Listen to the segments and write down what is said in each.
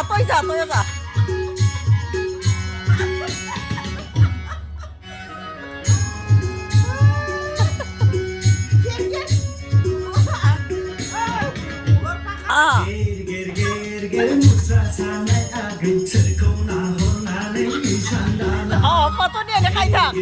또 여자. 아. 오빠 또 내야 돼, 가이상.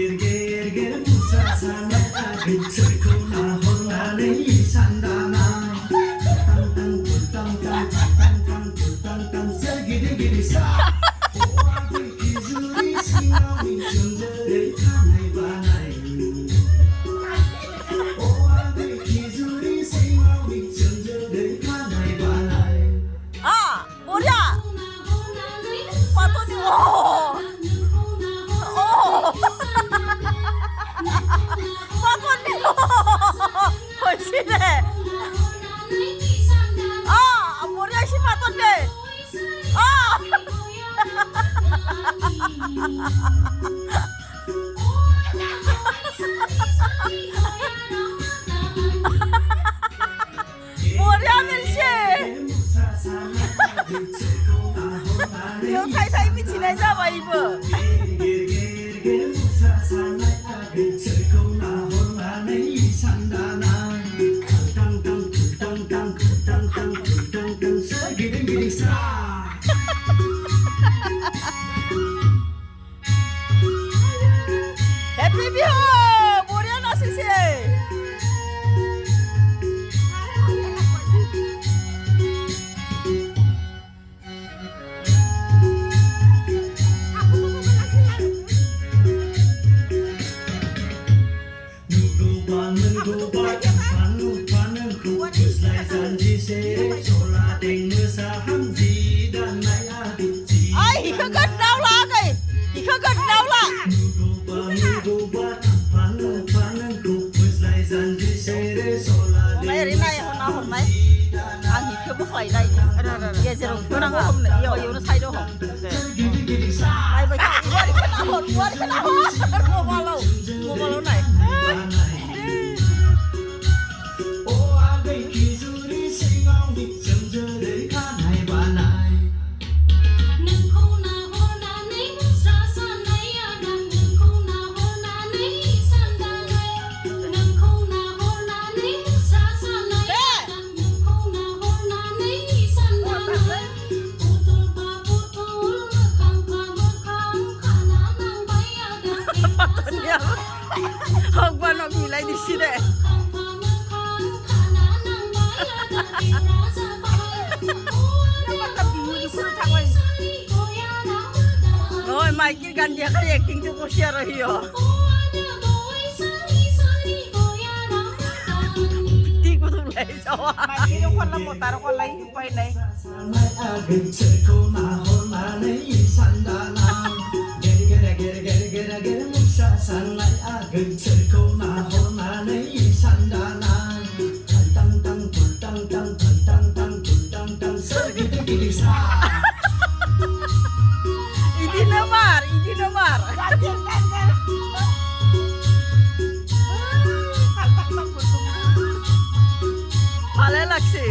아, 뭐야? 빠또니, 오. 빠또니, 훨씬해. 아, 뭐야, 씨, 빠또니. 아. 뭐야, 멜씨. 이거 타이타이 미치네, 잡아, 이거. 해피비호 뭐야 나시시. Ai không cần đau lá kì, thì không cần đau lá. Hôm nay đến đây hôm nay anh thì chưa bước lại đây. Giờ giờ nó đang hôm này yêu nó say đâu hả? Đây bây giờ qua đi cái nào mua bao lâu này. Hôm qua nó bị lấy đi xí đấy. Rồi mày kia gần giờ cái gì kinh cho cô xe rồi hiểu. Tí cô thu lấy sao à? Mày kia con là một tao con lấy quay này. Ini nomor. Paling laksi.